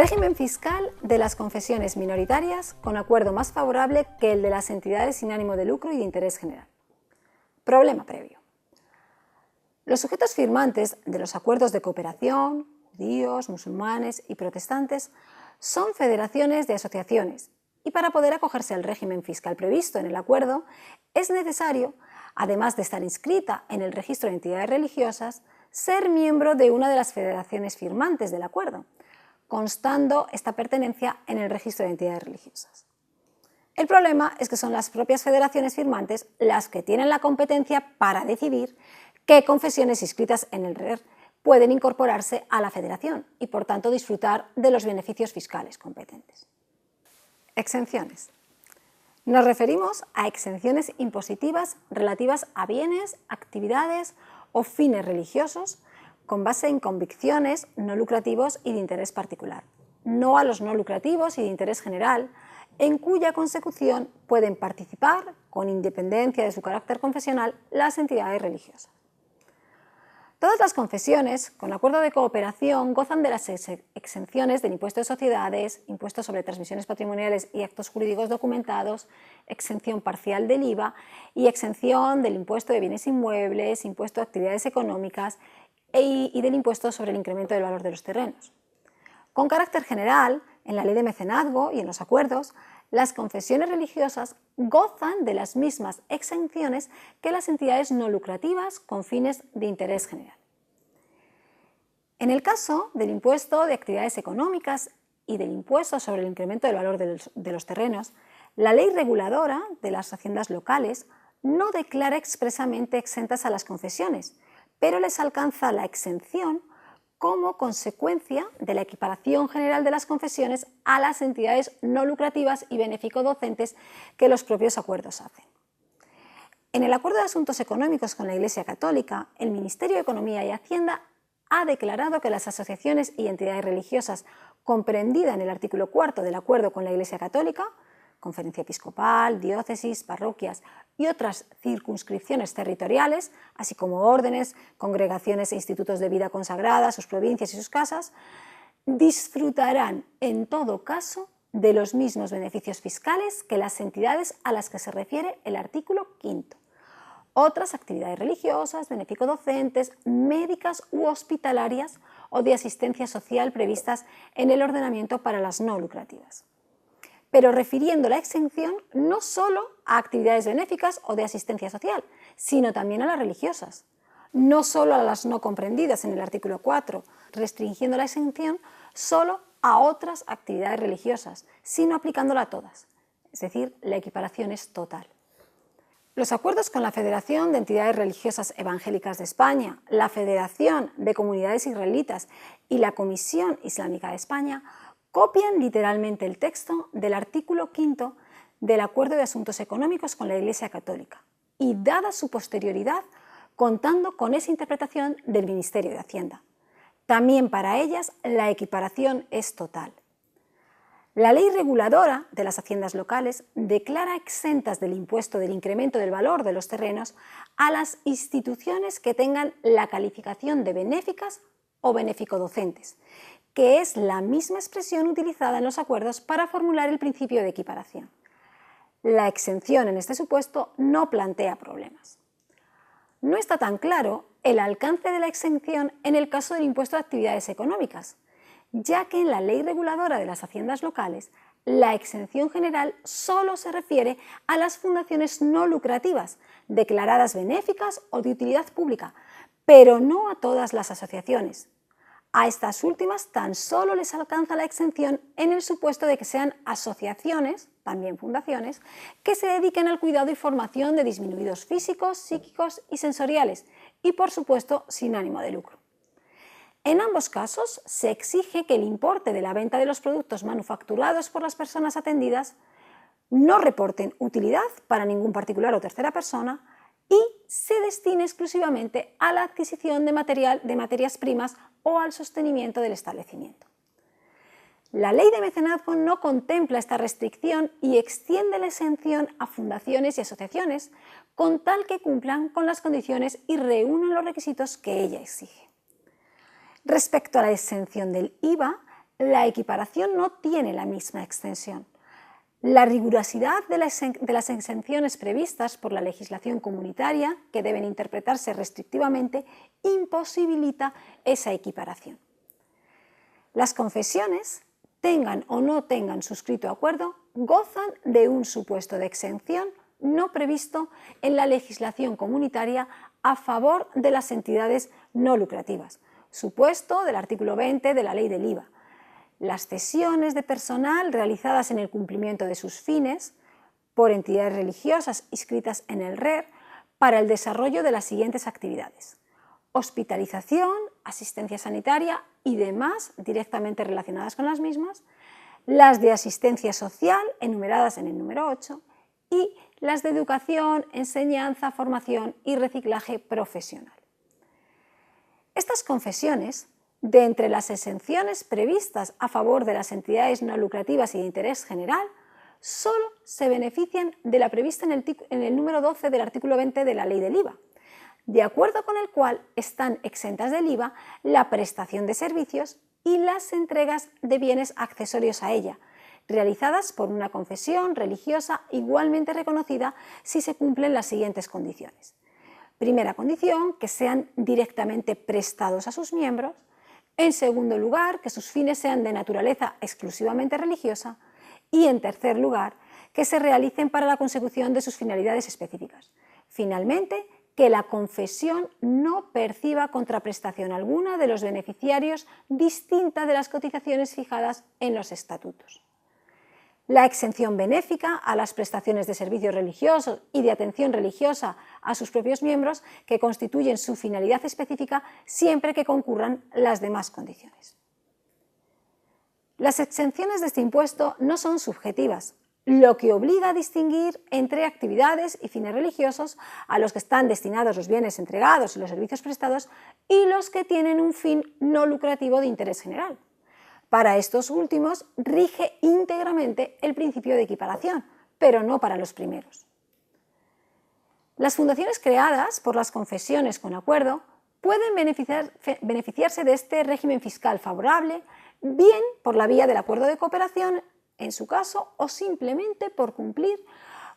Régimen fiscal de las confesiones minoritarias con acuerdo más favorable que el de las entidades sin ánimo de lucro y de interés general. Problema previo. Los sujetos firmantes de los acuerdos de cooperación, judíos, musulmanes y protestantes, son federaciones de asociaciones y para poder acogerse al régimen fiscal previsto en el acuerdo es necesario, además de estar inscrita en el registro de entidades religiosas, ser miembro de una de las federaciones firmantes del acuerdo, constando esta pertenencia en el registro de entidades religiosas. El problema es que son las propias federaciones firmantes las que tienen la competencia para decidir qué confesiones inscritas en el RER pueden incorporarse a la federación y, por tanto, disfrutar de los beneficios fiscales competentes. Exenciones. Nos referimos a exenciones impositivas relativas a bienes, actividades o fines religiosos con base en convicciones no lucrativos y de interés particular, no a los no lucrativos y de interés general, en cuya consecución pueden participar, con independencia de su carácter confesional, las entidades religiosas. Todas las confesiones, con acuerdo de cooperación, gozan de las exenciones del impuesto de sociedades, impuesto sobre transmisiones patrimoniales y actos jurídicos documentados, exención parcial del IVA y exención del impuesto de bienes inmuebles, impuesto de actividades económicas y del impuesto sobre el incremento del valor de los terrenos. Con carácter general, en la ley de mecenazgo y en los acuerdos, las confesiones religiosas gozan de las mismas exenciones que las entidades no lucrativas con fines de interés general. En el caso del impuesto de actividades económicas y del impuesto sobre el incremento del valor de los terrenos, la ley reguladora de las haciendas locales no declara expresamente exentas a las confesiones, pero les alcanza la exención como consecuencia de la equiparación general de las confesiones a las entidades no lucrativas y benéfico-docentes que los propios acuerdos hacen. En el Acuerdo de Asuntos Económicos con la Iglesia Católica, el Ministerio de Economía y Hacienda ha declarado que las asociaciones y entidades religiosas comprendidas en el artículo 4 del Acuerdo con la Iglesia Católica, Conferencia Episcopal, diócesis, parroquias y otras circunscripciones territoriales, así como órdenes, congregaciones e institutos de vida consagrada, sus provincias y sus casas, disfrutarán en todo caso de los mismos beneficios fiscales que las entidades a las que se refiere el artículo 5. Otras actividades religiosas, benéfico-docentes, médicas u hospitalarias o de asistencia social previstas en el ordenamiento para las no lucrativas, pero refiriendo la exención no solo a actividades benéficas o de asistencia social, sino también a las religiosas, no solo a las no comprendidas en el artículo 4, restringiendo la exención solo a otras actividades religiosas, sino aplicándola a todas, es decir, la equiparación es total. Los acuerdos con la Federación de Entidades Religiosas Evangélicas de España, la Federación de Comunidades Israelitas y la Comisión Islámica de España copian literalmente el texto del artículo 5 del Acuerdo de Asuntos Económicos con la Iglesia Católica y, dada su posterioridad, contando con esa interpretación del Ministerio de Hacienda. También para ellas la equiparación es total. La ley reguladora de las haciendas locales declara exentas del impuesto del incremento del valor de los terrenos a las instituciones que tengan la calificación de benéficas o benéfico-docentes, que es la misma expresión utilizada en los acuerdos para formular el principio de equiparación. La exención en este supuesto no plantea problemas. No está tan claro el alcance de la exención en el caso del impuesto de actividades económicas, ya que en la ley reguladora de las haciendas locales la exención general solo se refiere a las fundaciones no lucrativas, declaradas benéficas o de utilidad pública, pero no a todas las asociaciones. A estas últimas tan solo les alcanza la exención en el supuesto de que sean asociaciones, también fundaciones, que se dediquen al cuidado y formación de disminuidos físicos, psíquicos y sensoriales, y por supuesto sin ánimo de lucro. En ambos casos se exige que el importe de la venta de los productos manufacturados por las personas atendidas no reporten utilidad para ningún particular o tercera persona y se destine exclusivamente a la adquisición de materias primas o al sostenimiento del establecimiento. La ley de mecenazgo no contempla esta restricción y extiende la exención a fundaciones y asociaciones con tal que cumplan con las condiciones y reúnan los requisitos que ella exige. Respecto a la exención del IVA, la equiparación no tiene la misma extensión. La rigurosidad de las exenciones previstas por la legislación comunitaria, que deben interpretarse restrictivamente, imposibilita esa equiparación. Las confesiones, tengan o no tengan suscrito acuerdo, gozan de un supuesto de exención no previsto en la legislación comunitaria a favor de las entidades no lucrativas, supuesto del artículo 20 de la Ley del IVA. Las cesiones de personal realizadas en el cumplimiento de sus fines por entidades religiosas inscritas en el RER para el desarrollo de las siguientes actividades: hospitalización, asistencia sanitaria y demás directamente relacionadas con las mismas, las de asistencia social enumeradas en el número 8 y las de educación, enseñanza, formación y reciclaje profesional. Estas confesiones, de entre las exenciones previstas a favor de las entidades no lucrativas y de interés general, solo se benefician de la prevista en el número 12 del artículo 20 de la Ley del IVA, de acuerdo con el cual están exentas del IVA la prestación de servicios y las entregas de bienes accesorios a ella, realizadas por una confesión religiosa igualmente reconocida si se cumplen las siguientes condiciones. Primera condición, que sean directamente prestados a sus miembros. En segundo lugar, que sus fines sean de naturaleza exclusivamente religiosa. Y en tercer lugar, que se realicen para la consecución de sus finalidades específicas. Finalmente, que la confesión no perciba contraprestación alguna de los beneficiarios distinta de las cotizaciones fijadas en los estatutos. La exención benéfica a las prestaciones de servicios religiosos y de atención religiosa a sus propios miembros, que constituyen su finalidad específica siempre que concurran las demás condiciones. Las exenciones de este impuesto no son subjetivas, lo que obliga a distinguir entre actividades y fines religiosos a los que están destinados los bienes entregados y los servicios prestados y los que tienen un fin no lucrativo de interés general. Para estos últimos rige íntegramente el principio de equiparación, pero no para los primeros. Las fundaciones creadas por las confesiones con acuerdo pueden beneficiarse de este régimen fiscal favorable, bien por la vía del acuerdo de cooperación, en su caso, o simplemente por cumplir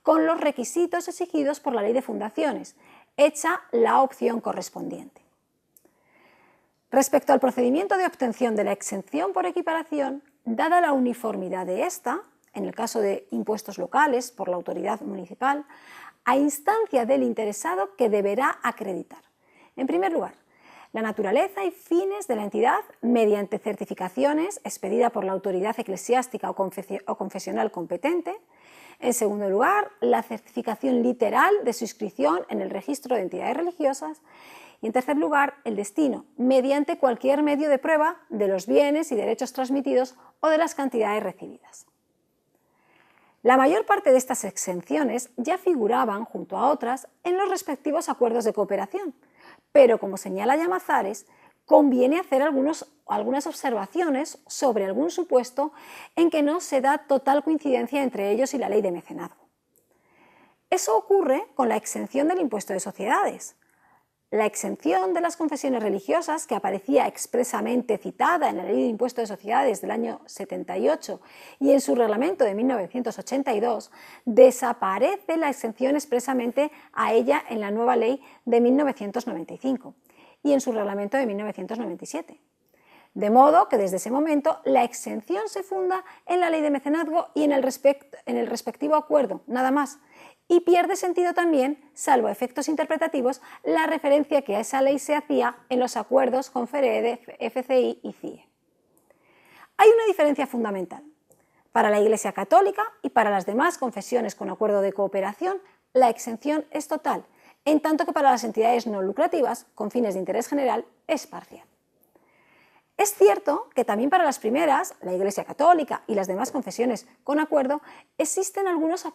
con los requisitos exigidos por la Ley de Fundaciones, hecha la opción correspondiente. Respecto al procedimiento de obtención de la exención por equiparación, dada la uniformidad de esta, en el caso de impuestos locales por la autoridad municipal, a instancia del interesado que deberá acreditar, en primer lugar, la naturaleza y fines de la entidad mediante certificaciones expedidas por la autoridad eclesiástica o confesional competente. En segundo lugar, la certificación literal de su inscripción en el registro de entidades religiosas. Y en tercer lugar, el destino, mediante cualquier medio de prueba de los bienes y derechos transmitidos o de las cantidades recibidas. La mayor parte de estas exenciones ya figuraban, junto a otras, en los respectivos acuerdos de cooperación, pero como señala Llamazares, conviene hacer algunas observaciones sobre algún supuesto en que no se da total coincidencia entre ellos y la ley de mecenazgo. Eso ocurre con la exención del impuesto de sociedades. La exención de las confesiones religiosas, que aparecía expresamente citada en la Ley de Impuesto de Sociedades del año 78 y en su reglamento de 1982, desaparece la exención expresamente a ella en la nueva ley de 1995 y en su reglamento de 1997. De modo que desde ese momento la exención se funda en la Ley de Mecenazgo y en el respectivo acuerdo, nada más, y pierde sentido también, salvo efectos interpretativos, la referencia que a esa ley se hacía en los acuerdos con FEREDE, FCI y CIE. Hay una diferencia fundamental. Para la Iglesia Católica y para las demás confesiones con acuerdo de cooperación, la exención es total, en tanto que para las entidades no lucrativas, con fines de interés general, es parcial. Es cierto que también para las primeras, la Iglesia Católica y las demás confesiones con acuerdo, existen algunos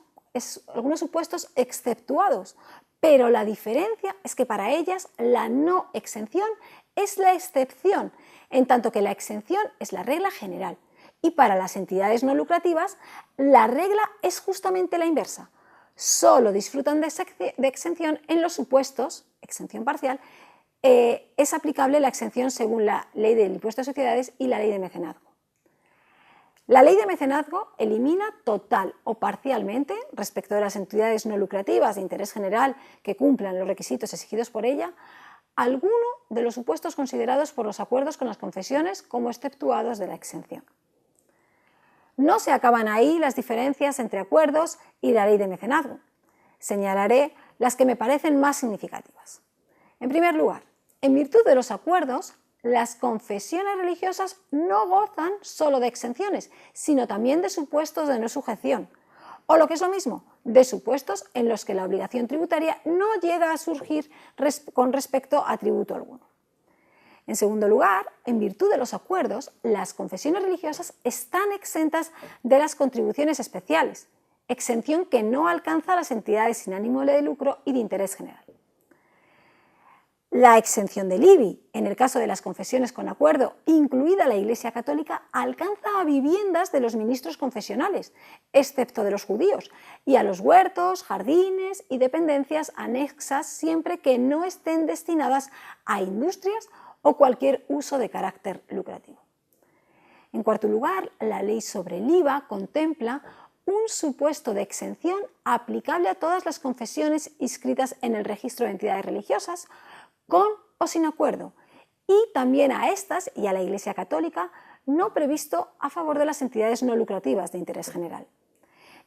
supuestos exceptuados, pero la diferencia es que para ellas la no exención es la excepción, en tanto que la exención es la regla general. Y para las entidades no lucrativas, la regla es justamente la inversa. Solo disfrutan de exención en los supuestos, exención parcial, es aplicable la exención según la Ley del Impuesto de Sociedades y la Ley de Mecenazgo. La ley de mecenazgo elimina total o parcialmente, respecto de las entidades no lucrativas de interés general que cumplan los requisitos exigidos por ella, alguno de los supuestos considerados por los acuerdos con las confesiones como exceptuados de la exención. No se acaban ahí las diferencias entre acuerdos y la ley de mecenazgo. Señalaré las que me parecen más significativas. En primer lugar, en virtud de los acuerdos, las confesiones religiosas no gozan solo de exenciones, sino también de supuestos de no sujeción, o lo que es lo mismo, de supuestos en los que la obligación tributaria no llega a surgir con respecto a tributo alguno. En segundo lugar, en virtud de los acuerdos, las confesiones religiosas están exentas de las contribuciones especiales, exención que no alcanza a las entidades sin ánimo de lucro y de interés general. La exención del IBI, en el caso de las confesiones con acuerdo, incluida la Iglesia Católica, alcanza a viviendas de los ministros confesionales, excepto de los judíos, y a los huertos, jardines y dependencias anexas siempre que no estén destinadas a industrias o cualquier uso de carácter lucrativo. En cuarto lugar, la ley sobre el IVA contempla un supuesto de exención aplicable a todas las confesiones inscritas en el registro de entidades religiosas, con o sin acuerdo, y también a estas y a la Iglesia Católica, no previsto a favor de las entidades no lucrativas de interés general.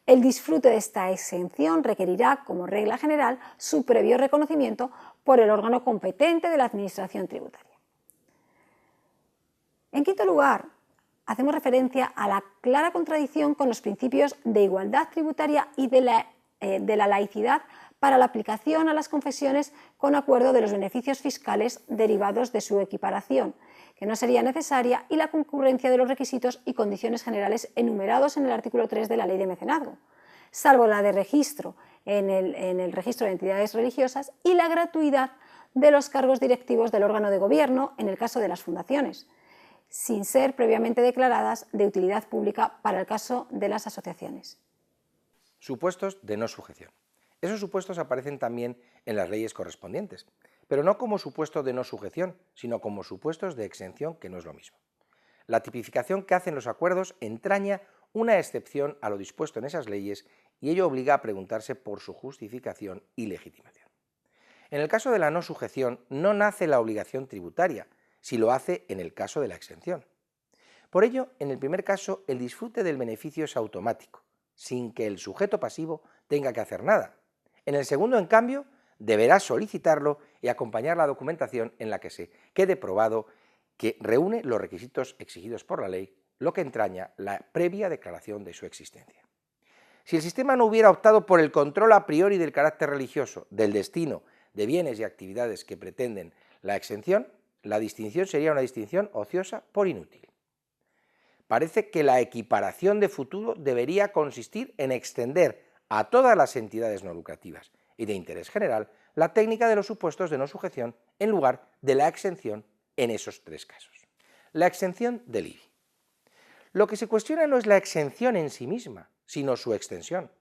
El disfrute de esta exención requerirá, como regla general, su previo reconocimiento por el órgano competente de la Administración tributaria. En quinto lugar, hacemos referencia a la clara contradicción con los principios de igualdad tributaria y de la laicidad para la aplicación a las confesiones con acuerdo de los beneficios fiscales derivados de su equiparación, que no sería necesaria, y la concurrencia de los requisitos y condiciones generales enumerados en el artículo 3 de la Ley de Mecenazgo, salvo la de registro en el registro de entidades religiosas y la gratuidad de los cargos directivos del órgano de gobierno en el caso de las fundaciones, sin ser previamente declaradas de utilidad pública para el caso de las asociaciones. Supuestos de no sujeción. Esos supuestos aparecen también en las leyes correspondientes, pero no como supuestos de no sujeción, sino como supuestos de exención, que no es lo mismo. La tipificación que hacen los acuerdos entraña una excepción a lo dispuesto en esas leyes y ello obliga a preguntarse por su justificación y legitimación. En el caso de la no sujeción no nace la obligación tributaria, si lo hace en el caso de la exención. Por ello, en el primer caso, el disfrute del beneficio es automático, sin que el sujeto pasivo tenga que hacer nada. En el segundo, en cambio, deberá solicitarlo y acompañar la documentación en la que se quede probado que reúne los requisitos exigidos por la ley, lo que entraña la previa declaración de su existencia. Si el sistema no hubiera optado por el control a priori del carácter religioso, del destino de bienes y actividades que pretenden la exención, la distinción sería una distinción ociosa por inútil. Parece que la equiparación de futuro debería consistir en extender a todas las entidades no lucrativas y de interés general la técnica de los supuestos de no sujeción en lugar de la exención en esos tres casos. La exención del IBI. Lo que se cuestiona no es la exención en sí misma, sino su extensión.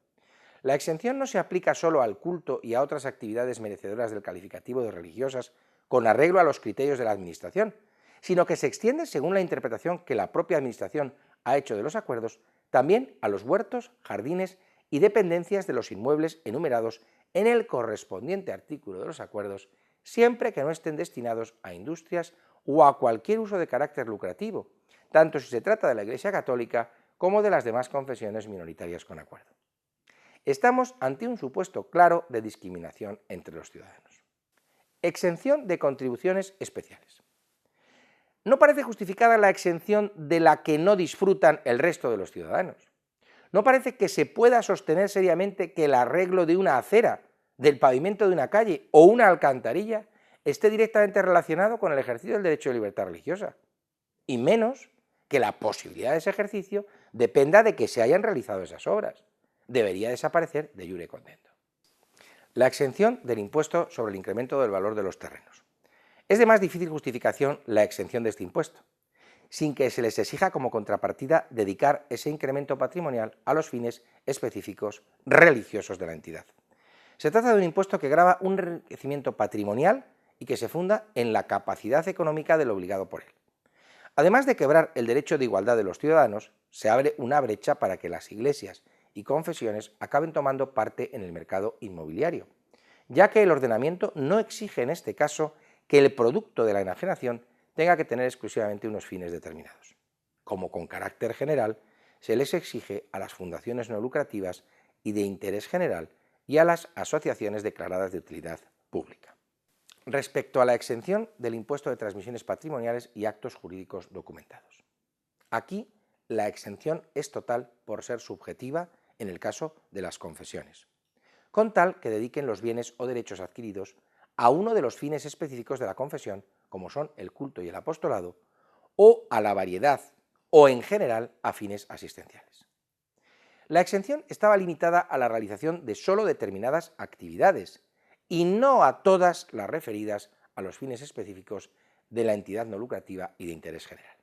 La exención no se aplica solo al culto y a otras actividades merecedoras del calificativo de religiosas con arreglo a los criterios de la Administración, sino que se extiende, según la interpretación que la propia Administración ha hecho de los acuerdos, también a los huertos, jardines y dependencias de los inmuebles enumerados en el correspondiente artículo de los acuerdos, siempre que no estén destinados a industrias o a cualquier uso de carácter lucrativo, tanto si se trata de la Iglesia Católica como de las demás confesiones minoritarias con acuerdo. Estamos ante un supuesto claro de discriminación entre los ciudadanos. Exención de contribuciones especiales. No parece justificada la exención de la que no disfrutan el resto de los ciudadanos. No parece que se pueda sostener seriamente que el arreglo de una acera, del pavimento de una calle o una alcantarilla esté directamente relacionado con el ejercicio del derecho de libertad religiosa, y menos que la posibilidad de ese ejercicio dependa de que se hayan realizado esas obras. Debería desaparecer de iure contento. La exención del impuesto sobre el incremento del valor de los terrenos. Es de más difícil justificación la exención de este impuesto, sin que se les exija como contrapartida dedicar ese incremento patrimonial a los fines específicos religiosos de la entidad. Se trata de un impuesto que grava un enriquecimiento patrimonial y que se funda en la capacidad económica del obligado por él. Además de quebrar el derecho de igualdad de los ciudadanos, se abre una brecha para que las iglesias y confesiones acaben tomando parte en el mercado inmobiliario, ya que el ordenamiento no exige en este caso que el producto de la enajenación tenga que tener exclusivamente unos fines determinados. Como con carácter general, se les exige a las fundaciones no lucrativas y de interés general y a las asociaciones declaradas de utilidad pública. Respecto a la exención del impuesto de transmisiones patrimoniales y actos jurídicos documentados. Aquí la exención es total por ser subjetiva en el caso de las confesiones, con tal que dediquen los bienes o derechos adquiridos a uno de los fines específicos de la confesión, como son el culto y el apostolado, o a la variedad o en general a fines asistenciales. La exención estaba limitada a la realización de solo determinadas actividades y no a todas las referidas a los fines específicos de la entidad no lucrativa y de interés general.